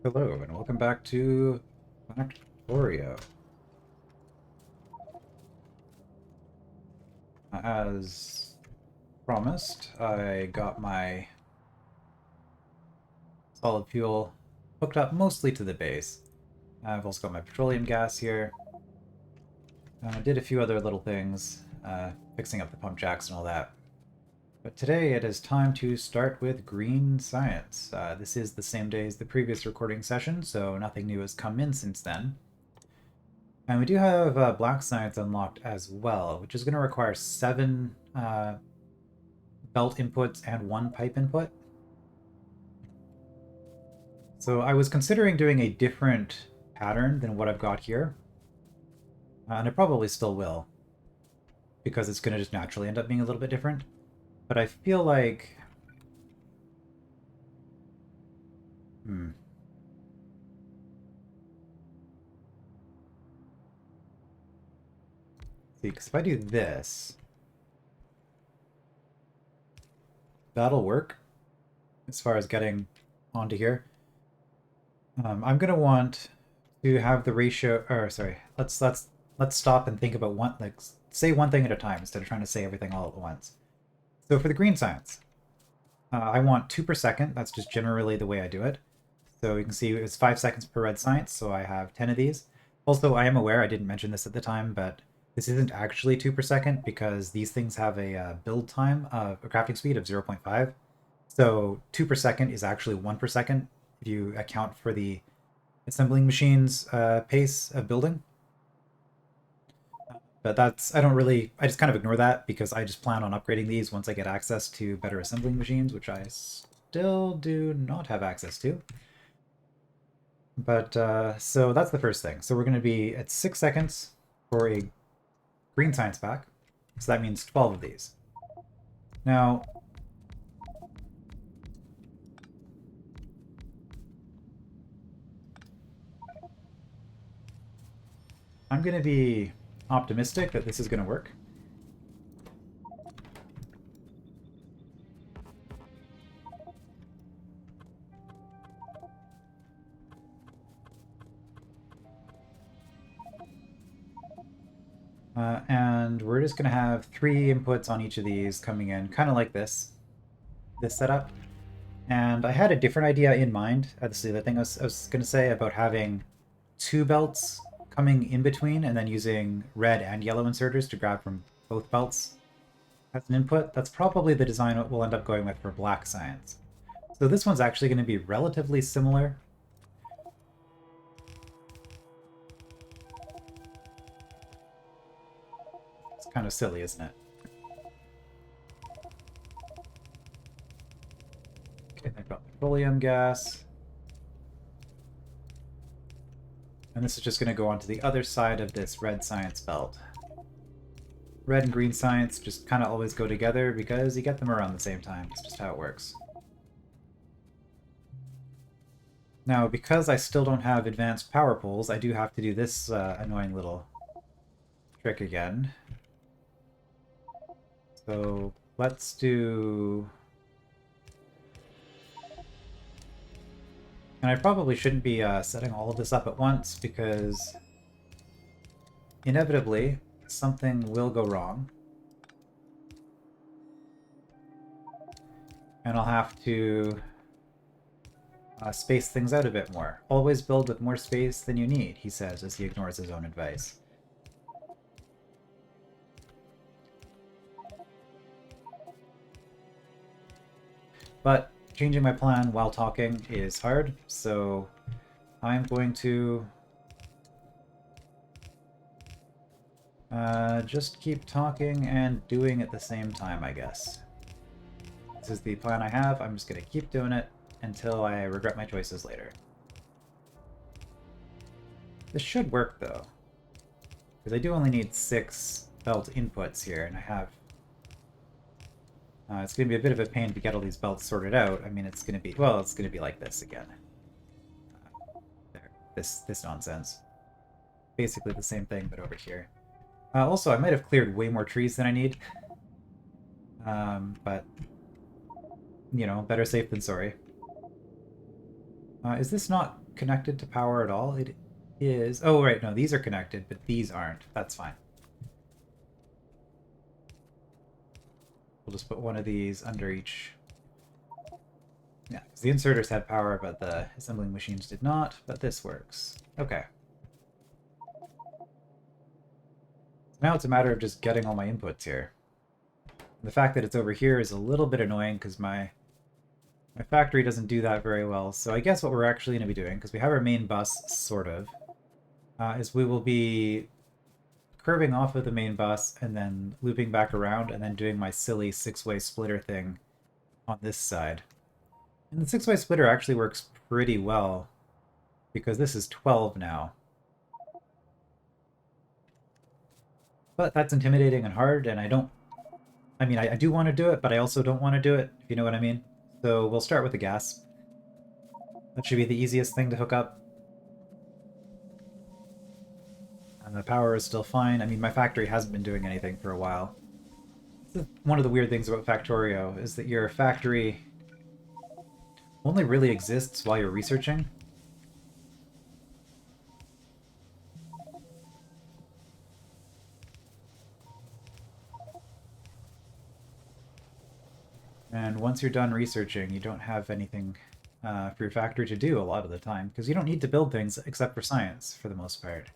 Hello, and welcome back to Factorio. As promised, I got my solid fuel hooked up mostly to the base. I've also got my petroleum gas here. I did a few other little things, fixing up the pump jacks and all that. But today it is time to start with green science. This is the same day as the previous recording session, so nothing new has come in since then. And we do have black science unlocked as well, which is going to require 7 belt inputs and 1 pipe input. So I was considering doing a different pattern than what I've got here. And I probably still will, because it's going to just naturally end up being a little bit different. But I feel like... See, because if I do this, that'll work as far as getting onto here. I'm gonna want to have the ratio, or sorry, let's stop and think about say one thing at a time instead of trying to say everything all at once. So for the green science, I want 2 per second. That's just generally the way I do it. So you can see it's 5 seconds per red science, so I have 10 of these. Also, I am aware, I didn't mention this at the time, but this isn't actually 2 per second because these things have a build time, a crafting speed of 0.5. So 2 per second is actually 1 per second if you account for the assembling machine's pace of building. But I just kind of ignore that because I just plan on upgrading these once I get access to better assembling machines, which I still do not have access to. But, so that's the first thing. So we're going to be at 6 seconds for a green science pack. So that means 12 of these. Now, I'm going to be optimistic that this is going to work. And we're just going to have 3 inputs on each of these coming in, kind of like this setup. And I had a different idea in mind. That's the other thing I was going to say about having 2 belts coming in between and then using red and yellow inserters to grab from both belts as an input. That's probably the design we'll end up going with for black science. So this one's actually going to be relatively similar. It's kind of silly, isn't it? Okay, I've got petroleum gas. And this is just going to go onto the other side of this red science belt. Red and green science just kind of always go together because you get them around the same time. It's just how it works. Now, because I still don't have advanced power poles, I do have to do this annoying little trick again. So let's do... And I probably shouldn't be setting all of this up at once because inevitably something will go wrong. And I'll have to space things out a bit more. Always build with more space than you need, he says as he ignores his own advice. But changing my plan while talking is hard, so I'm going to just keep talking and doing at the same time, I guess. This is the plan I have. I'm just going to keep doing it until I regret my choices later. This should work, though, because I do only need 6 belt inputs here, and I have... it's going to be a bit of a pain to get all these belts sorted out. I mean, it's going to be... Well, it's going to be like this again. There. This nonsense. Basically the same thing, but over here. Also, I might have cleared way more trees than I need. But... You know, better safe than sorry. Is this not connected to power at all? It is. Oh, right, no, these are connected, but these aren't. That's fine. We'll just put one of these under each. Yeah, because the inserters had power, but the assembling machines did not, but this works. Okay. Now it's a matter of just getting all my inputs here. The fact that it's over here is a little bit annoying because my factory doesn't do that very well. So I guess what we're actually going to be doing, because we have our main bus, sort of, is we will be curving off of the main bus and then looping back around and then doing my silly six-way splitter thing on this side. And the six-way splitter actually works pretty well because this is 12 now. But that's intimidating and hard, and I don't... I mean, I do want to do it, but I also don't want to do it, if you know what I mean. So we'll start with the gas. That should be the easiest thing to hook up. And the power is still fine. I mean, my factory hasn't been doing anything for a while. One of the weird things about Factorio is that your factory only really exists while you're researching. And once you're done researching, you don't have anything for your factory to do a lot of the time, because you don't need to build things except for science, for the most part.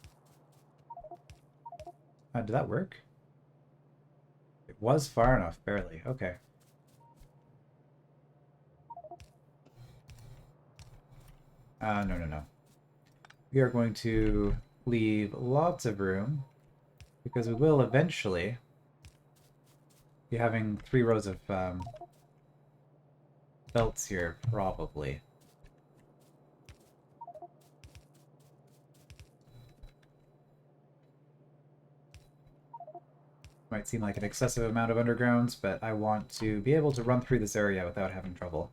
Did that work? It was far enough, barely. Okay. No. We are going to leave lots of room, because we will eventually be having 3 rows of belts here, probably. Might seem like an excessive amount of undergrounds, but I want to be able to run through this area without having trouble.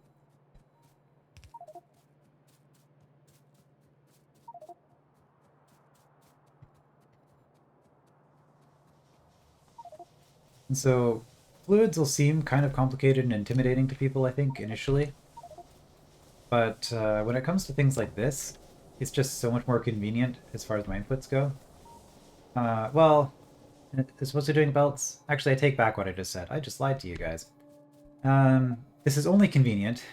And so, fluids will seem kind of complicated and intimidating to people, I think, initially. But when it comes to things like this, it's just so much more convenient as far as my inputs go. Well, it's supposed to be doing belts. Actually, I take back what I just said. I just lied to you guys. This is only convenient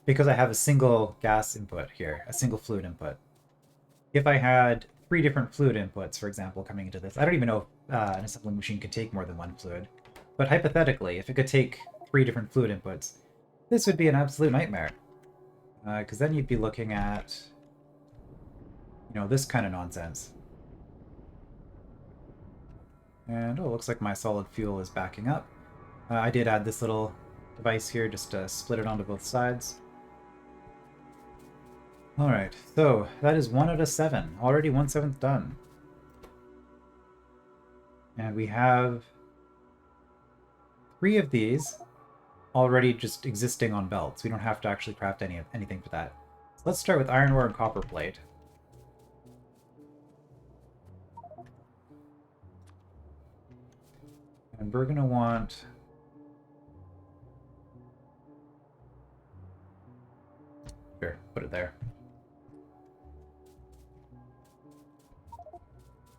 because I have a single gas input here, a single fluid input. If I had 3 different fluid inputs, for example, coming into this, I don't even know if an assembling machine could take more than 1 fluid. But hypothetically, if it could take 3 different fluid inputs, this would be an absolute nightmare. Because then you'd be looking at, you know, this kind of nonsense. And, oh, looks like my solid fuel is backing up. I did add this little device here just to split it onto both sides. Alright, so that is 1 out of 7. Already 1/7 done. And we have 3 of these already just existing on belts. We don't have to actually craft anything for that. So let's start with iron ore and copper plate. And we're going to want... Sure, put it there.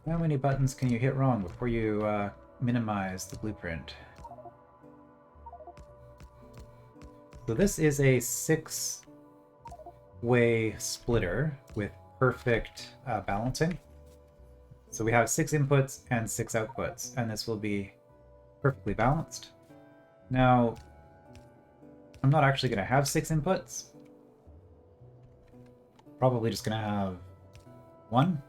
How many buttons can you hit wrong before you minimize the blueprint? So this is a 6-way splitter with perfect balancing. So we have 6 inputs and 6 outputs, and this will be perfectly balanced. Now, I'm not actually going to have 6 inputs. Probably just going to have 1.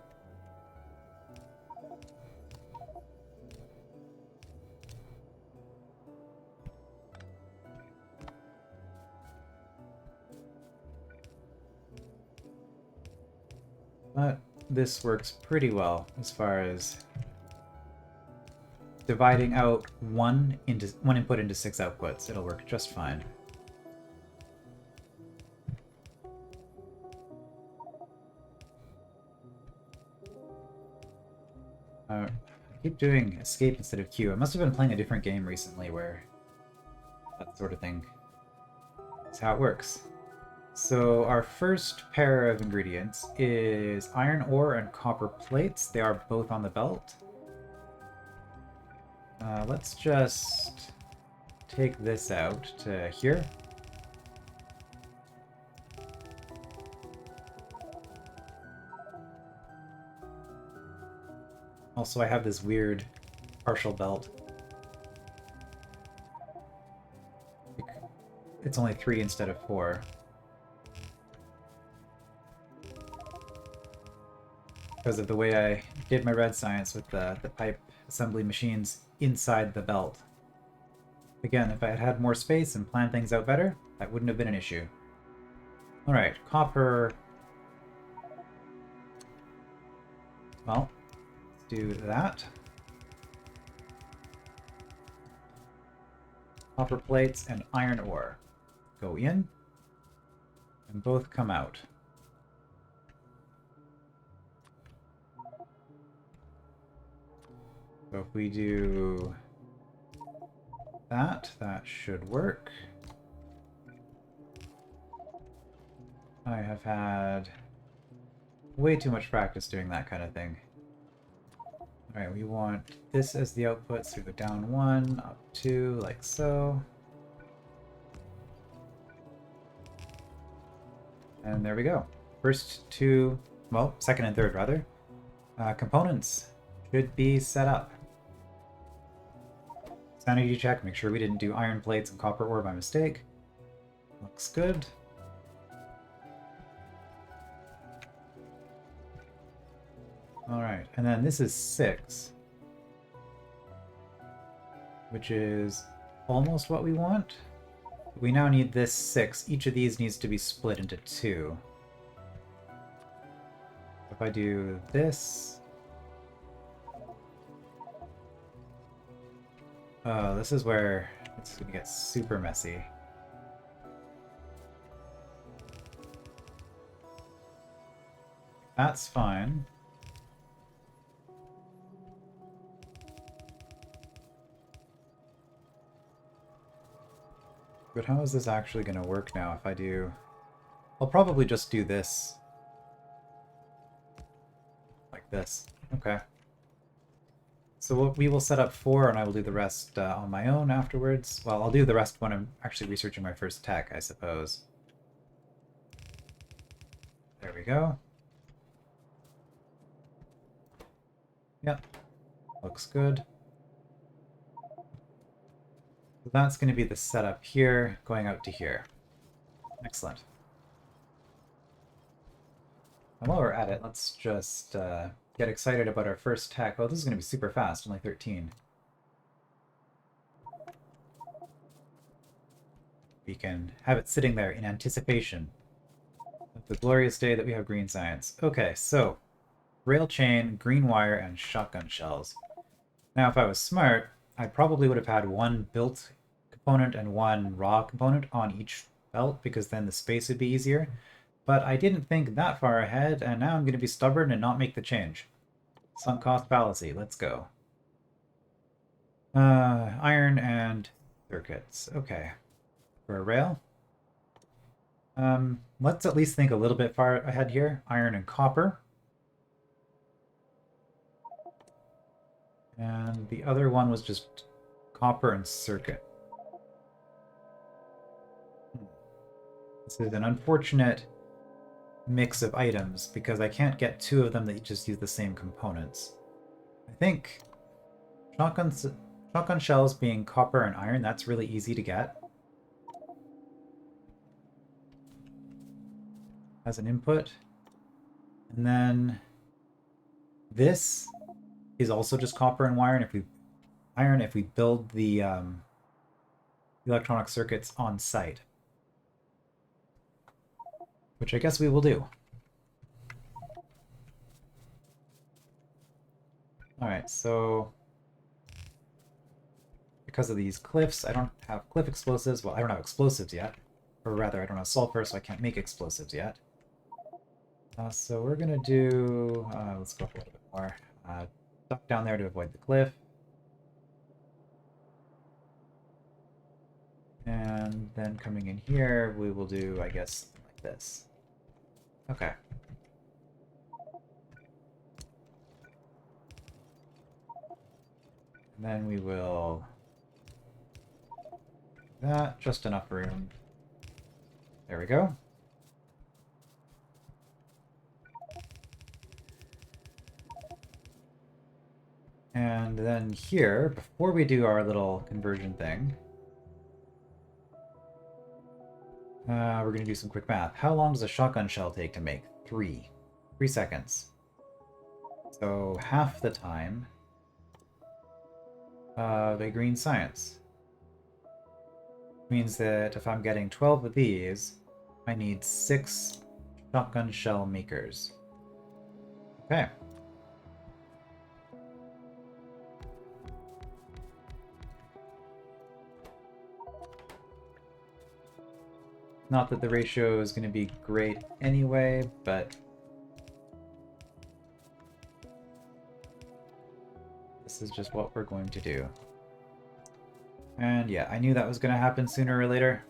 But this works pretty well as far as dividing out one input into 6 outputs. It'll work just fine. I keep doing escape instead of Q. I must have been playing a different game recently where that sort of thing is how it works. So our first pair of ingredients is iron ore and copper plates. They are both on the belt. Let's just take this out to here. Also, I have this weird partial belt. It's only 3 instead of 4. Because of the way I did my red science with the pipe assembly machines inside the belt. Again, if I had had more space and planned things out better, that wouldn't have been an issue. Alright, copper. Well, let's do that. Copper plates and iron ore go in, and both come out. So if we do that, that should work. I have had way too much practice doing that kind of thing. Alright, we want this as the output, so we go down 1, up 2, like so. And there we go. First two, well, second and third rather, components should be set up. Sanity check, make sure we didn't do iron plates and copper ore by mistake. Looks good. Alright, and then this is 6. Which is almost what we want. We now need this 6. Each of these needs to be split into 2. If I do this... Oh, this is where it's going to get super messy. That's fine. But how is this actually going to work now if I do... I'll probably just do this. Like this. Okay. So we will set up 4 and I will do the rest on my own afterwards. Well, I'll do the rest when I'm actually researching my first tech, I suppose. There we go. Yep. Looks good. So that's going to be the setup here, going out to here. Excellent. And while we're at it, let's just get excited about our first tech. Oh, this is going to be super fast, only 13. We can have it sitting there in anticipation of the glorious day that we have green science. Okay, so rail chain, green wire, and shotgun shells. Now, if I was smart, I probably would have had 1 built component and 1 raw component on each belt, because then the space would be easier. But I didn't think that far ahead, and now I'm going to be stubborn and not make the change. Sunk cost fallacy, let's go. Iron and circuits, okay. For a rail. Let's at least think a little bit far ahead here. Iron and copper. And the other one was just copper and circuit. This is an unfortunate mix of items because I can't get 2 of them that just use the same components. I think shotgun shells being copper and iron, that's really easy to get as an input. And then this is also just copper and wire, and if we build the electronic circuits on site. Which I guess we will do. Alright, so because of these cliffs, I don't have cliff explosives. Well, I don't have explosives yet. Or rather, I don't have sulfur, so I can't make explosives yet. So we're going to do... let's go up a little bit more. Duck down there to avoid the cliff. And then coming in here, we will do, I guess, like this. Okay. And then we will... that, just enough room. There we go. And then here, before we do our little conversion thing, we're going to do some quick math. How long does a shotgun shell take to make? 3. 3 seconds. So half the time of a green science. Means that if I'm getting 12 of these, I need 6 shotgun shell makers. Okay. Not that the ratio is going to be great anyway, but this is just what we're going to do. And yeah, I knew that was going to happen sooner or later.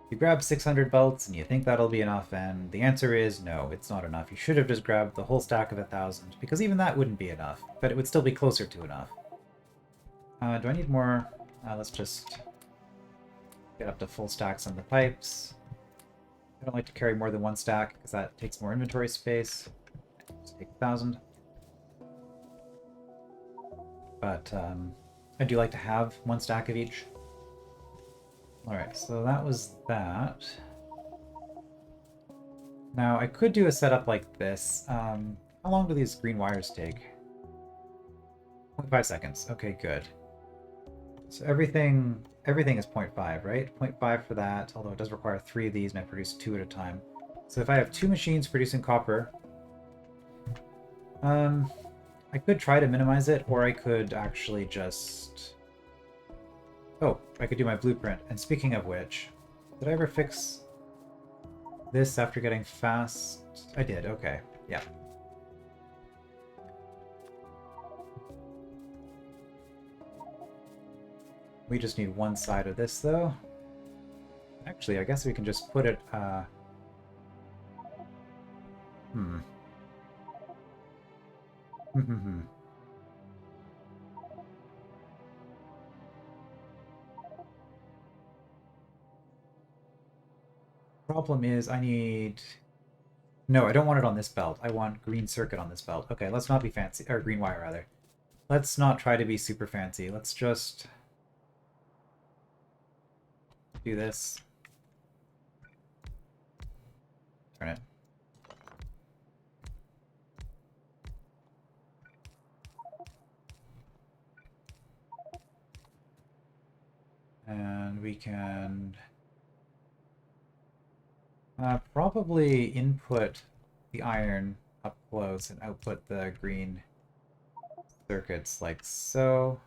You grab 600 belts and you think that'll be enough, and the answer is no, it's not enough. You should have just grabbed the whole stack of 1,000, because even that wouldn't be enough, but it would still be closer to enough. Do I need more? Let's just get up to full stacks on the pipes. I don't like to carry more than 1 stack, because that takes more inventory space. Just take 1,000. But I do like to have 1 stack of each. Alright, so that was that. Now, I could do a setup like this. How long do these green wires take? 0.5 seconds. Okay, good. So everything is 0.5, right? 0.5 for that, although it does require 3 of these, and I produce 2 at a time. So if I have 2 machines producing copper, I could try to minimize it, or I could actually just... oh, I could do my blueprint. And speaking of which, did I ever fix this after getting fast? I did, okay. Yeah. We just need 1 side of this, though. Actually, I guess we can just put it, Problem is, I need... no, I don't want it on this belt. I want green circuit on this belt. Okay, let's not be fancy. Or green wire, rather. Let's not try to be super fancy. Let's just... do this. Turn it. And we can... probably input the iron up close and output the green circuits like so.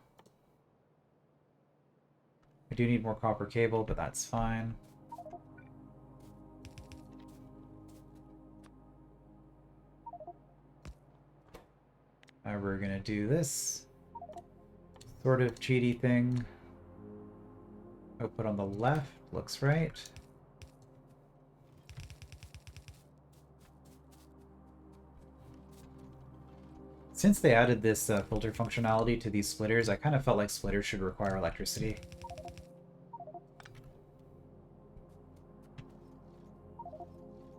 I do need more copper cable, but that's fine. We're gonna do this sort of cheaty thing. Output on the left looks right. Since they added this filter functionality to these splitters, I kind of felt like splitters should require electricity.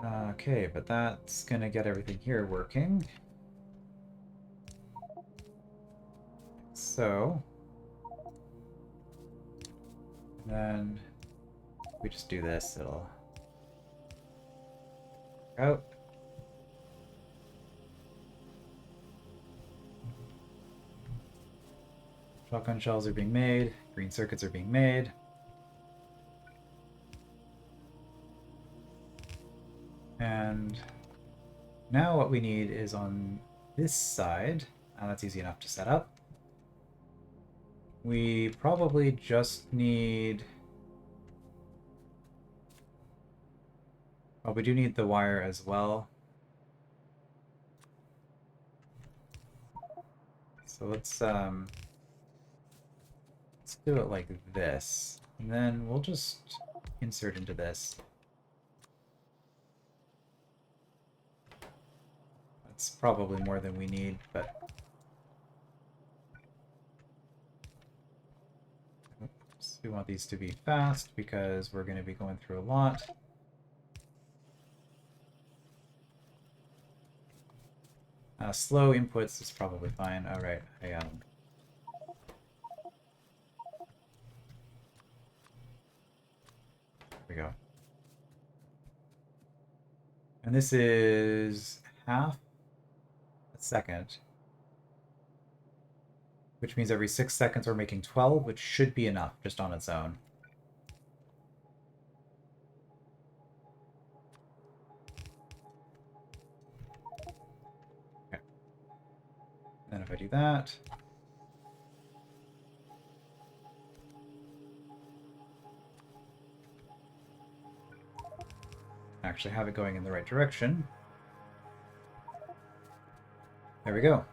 Okay, but that's gonna get everything here working. So... then we just do this, it'll out. Shotgun shells are being made, green circuits are being made. And now what we need is on this side, that's easy enough to set up. We probably just need... oh, we do need the wire as well. So let's do it like this. And then we'll just insert into this. It's probably more than we need, but... Oops, we want these to be fast because we're going to be going through a lot. Slow inputs is probably fine. All right, there we go. And this is half a second, which means every 6 seconds we're making 12, which should be enough just on its own. Okay. Then if I do that, actually have it going in the right direction. There we go.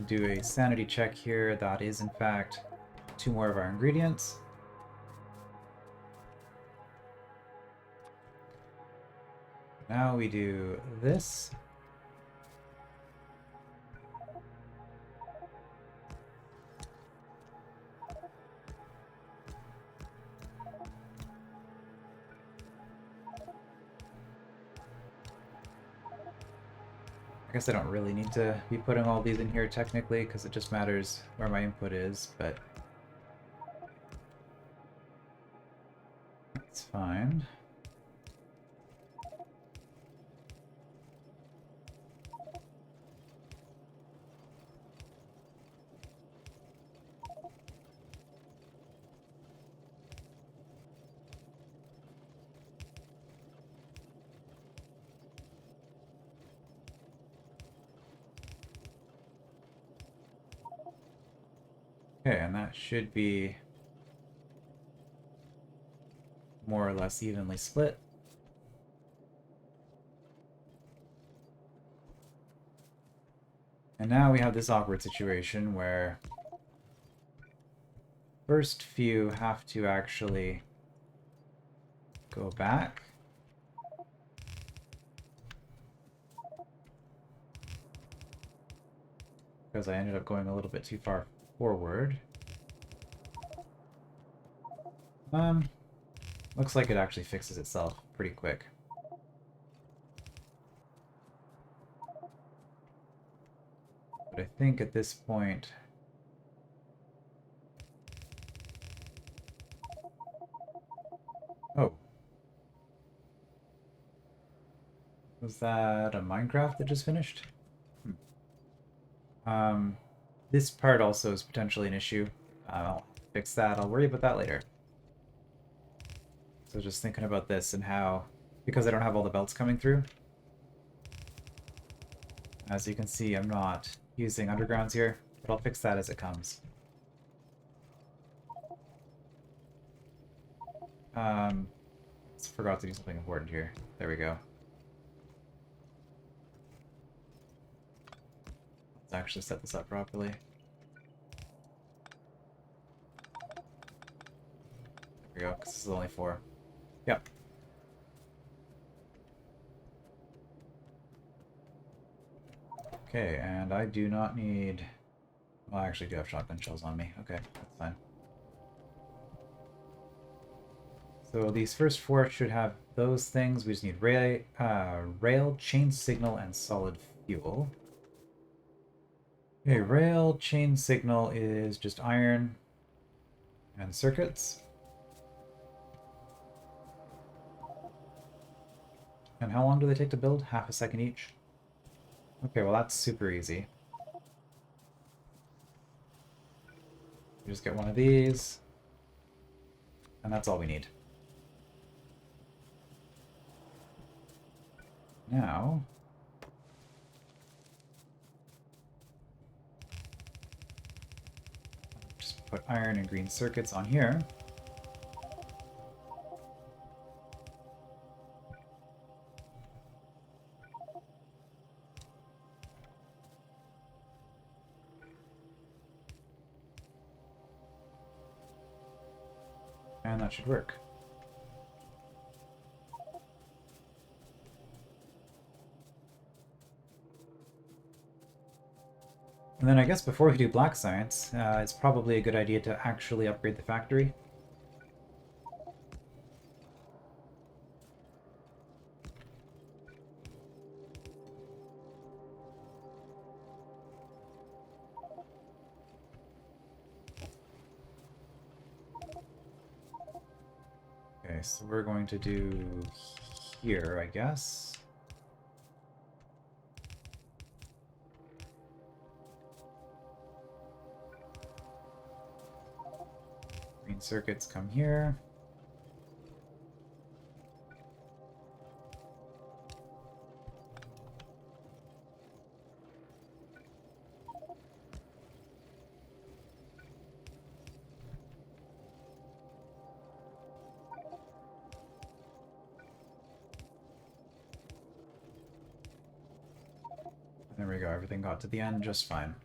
Do a sanity check here. That is, in fact, 2 more of our ingredients. Now we do this. I guess I don't really need to be putting all these in here technically, because it just matters where my input is, but it's fine. Okay, and that should be more or less evenly split. And now we have this awkward situation where first few have to actually go back. Because I ended up going a little bit too far forward. Looks like it actually fixes itself pretty quick. But I think at this point... Oh. Was that a Minecraft that just finished? This part also is potentially an issue. I'll fix that. I'll worry about that later. So just thinking about this and how, because I don't have all the belts coming through, as you can see, I'm not using undergrounds here, but I'll fix that as it comes. Forgot to do something important here. There we go. Let's actually set this up properly. There we go, because this is only 4. Yep. Okay, and I do not need... Well, I actually do have shotgun shells on me. Okay, that's fine. So these first 4 should have those things. We just need rail, chain signal, and solid fuel. Okay, rail, chain signal is just iron and circuits. And how long do they take to build? Half a second each? Okay, well that's super easy. You just get one of these, and that's all we need. Now, just put iron and green circuits on here. And that should work. And then I guess before we do black science, it's probably a good idea to actually upgrade the factory. Okay, so we're going to do here, I guess. Green circuits come here. There we go, everything got to the end just fine.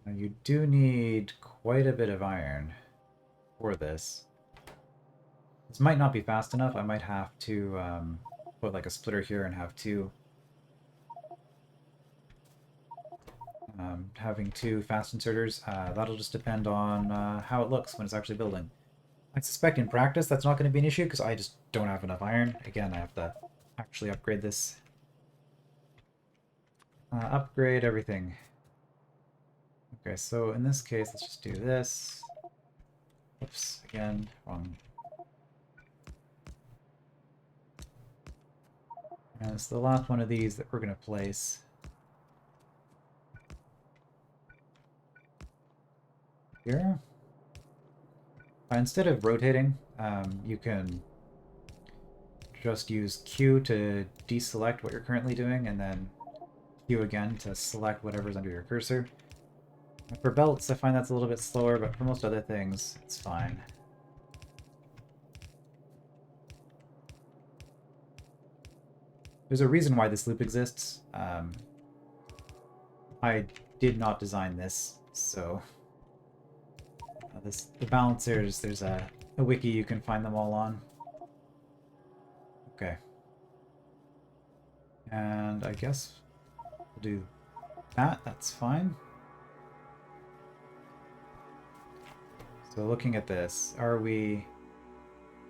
Now you do need quite a bit of iron for this. This might not be fast enough. I might have to put like a splitter here and have two. Having two fast inserters, that'll just depend on how it looks when it's actually building. I suspect in practice that's not going to be an issue because I just don't have enough iron. Again, I have to actually upgrade this. Upgrade everything. Okay, so in this case, let's just do this. Oops, again, wrong. And it's the last one of these that we're going to place. Here. Instead of rotating, you can just use Q to deselect what you're currently doing, and then Q again to select whatever's under your cursor. For belts, I find that's a little bit slower, but for most other things, it's fine. There's a reason why this loop exists. I did not design this, so... the balancers, there's a wiki you can find them all on. Okay. And I guess we'll do that, that's fine. So looking at this, are we...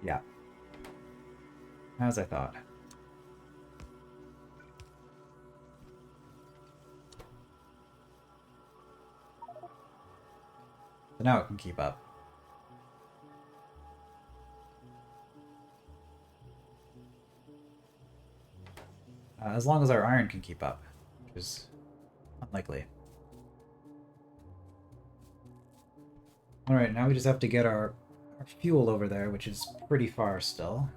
Yeah. As I thought. So now it can keep up. As long as our iron can keep up, which is unlikely. Alright, now we just have to get our fuel over there, which is pretty far still.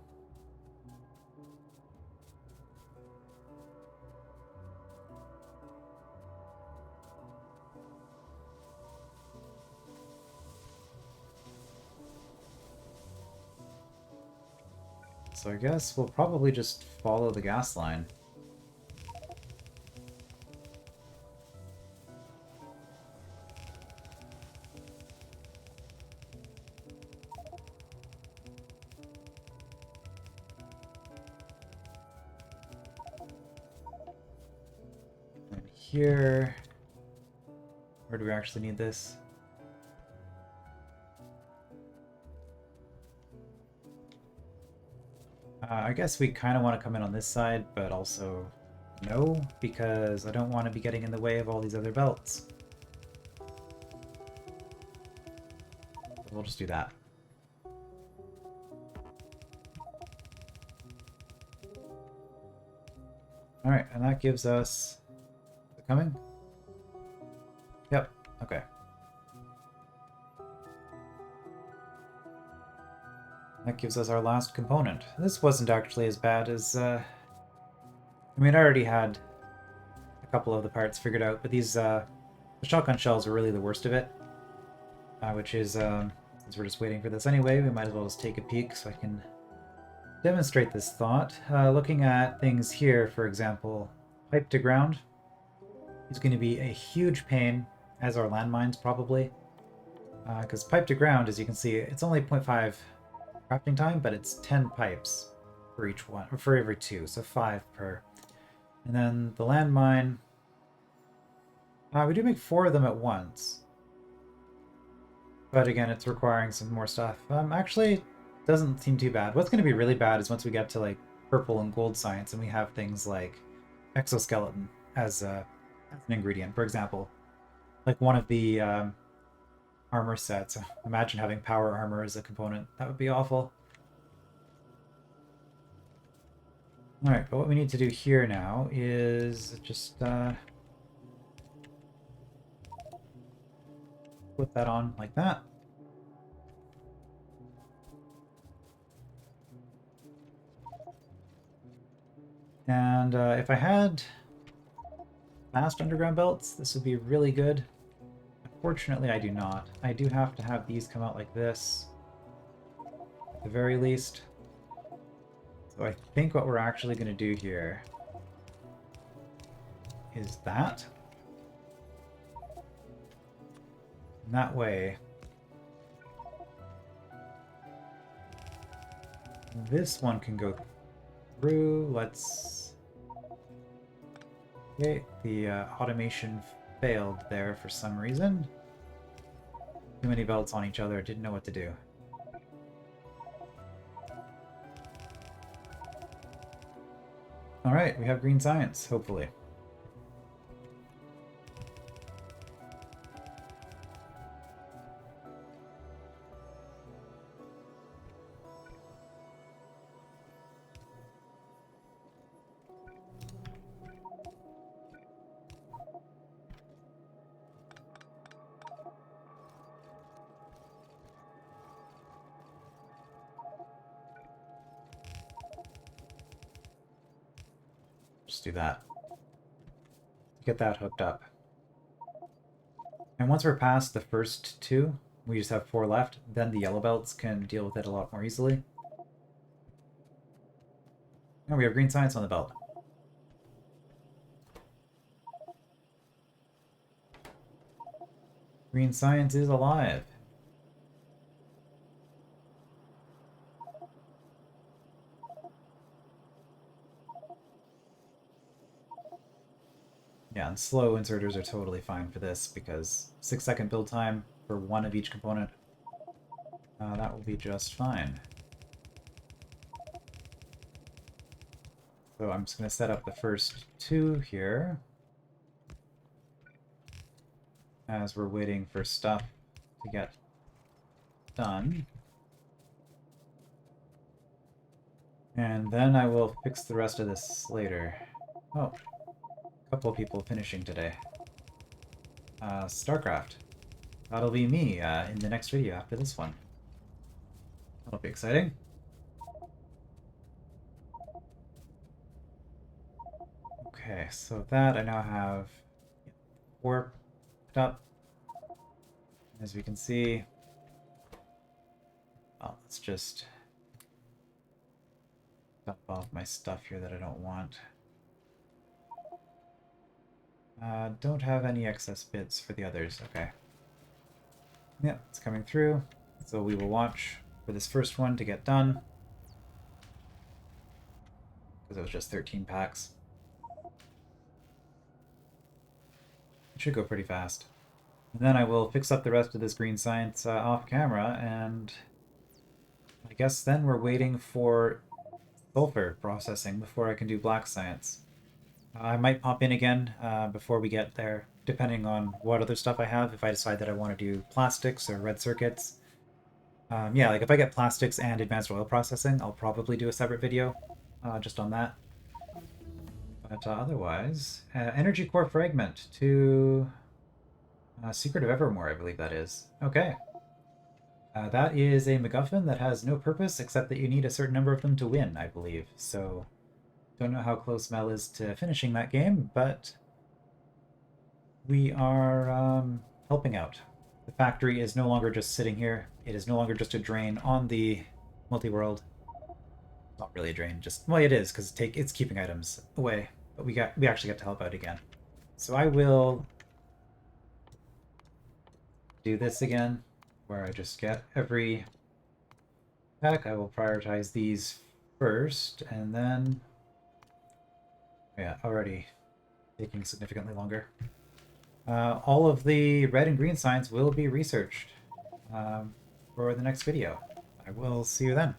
So I guess we'll probably just follow the gas line. And here... Where do we actually need this? I guess we kind of want to come in on this side, but also no, because I don't want to be getting in the way of all these other belts. We'll just do that. Alright, and that gives us... Is it coming? Yep, okay. That gives us our last component. This wasn't actually as bad as... I mean, I already had a couple of the parts figured out, but these the shotgun shells are really the worst of it. which is, since we're just waiting for this anyway, we might as well just take a peek so I can demonstrate this thought. Looking at things here, for example, pipe to ground is going to be a huge pain, as are landmines probably. Because pipe to ground, as you can see, it's only 0.5 crafting time, but it's 10 pipes for each one, or for every two, so 5 per. And then the landmine, we do make 4 of them at once. But again, it's requiring some more stuff. Actually, doesn't seem too bad. What's going to be really bad is once we get to like purple and gold science and we have things like exoskeleton as an ingredient. For example, like one of the armor sets. Imagine having power armor as a component. That would be awful. Alright, but what we need to do here now is just put that on like that. And if I had fast underground belts, this would be really good. Unfortunately, I do not. I do have to have these come out like this, at the very least. So I think what we're actually going to do here is that. And that way, this one can go through. Let's... Okay, the automation failed there for some reason. Too many belts on each other, didn't know what to do. Alright, we have green science, hopefully. Just do that. Get that hooked up. And once we're past the first 2, we just have 4 left, then the yellow belts can deal with it a lot more easily. Oh, we have green science on the belt. Green science is alive. Yeah, and slow inserters are totally fine for this because 6-second build time for one of each component. That will be just fine. So I'm just going to set up the first 2 here as we're waiting for stuff to get done. And then I will fix the rest of this later. Oh, a couple of people finishing today. StarCraft. That'll be me in the next video after this one. That'll be exciting. Okay, so that I now have warped up. As we can see, let's just dump off my stuff here that I don't want. Don't have any excess bits for the others. Okay. Yeah, it's coming through. So we will watch for this first one to get done. Because it was just 13 packs. It should go pretty fast. And then I will fix up the rest of this green science off camera, and I guess then we're waiting for sulfur processing before I can do black science. I might pop in again before we get there, depending on what other stuff I have, if I decide that I want to do plastics or red circuits. Yeah, like if I get plastics and advanced oil processing, I'll probably do a separate video just on that. But otherwise, energy core fragment to Secret of Evermore, I believe that is. Okay. That is a MacGuffin that has no purpose except that you need a certain number of them to win, I believe. So, don't know how close Mel is to finishing that game, but we are helping out. The factory is no longer just sitting here. It is no longer just a drain on the multi-world. Not really a drain, just, well, it is because it's keeping items away, but we actually get to help out again. So I will do this again, where I just get every pack. I will prioritize these first, and then, yeah, already taking significantly longer. All of the red and green signs will be researched for the next video. I will see you then.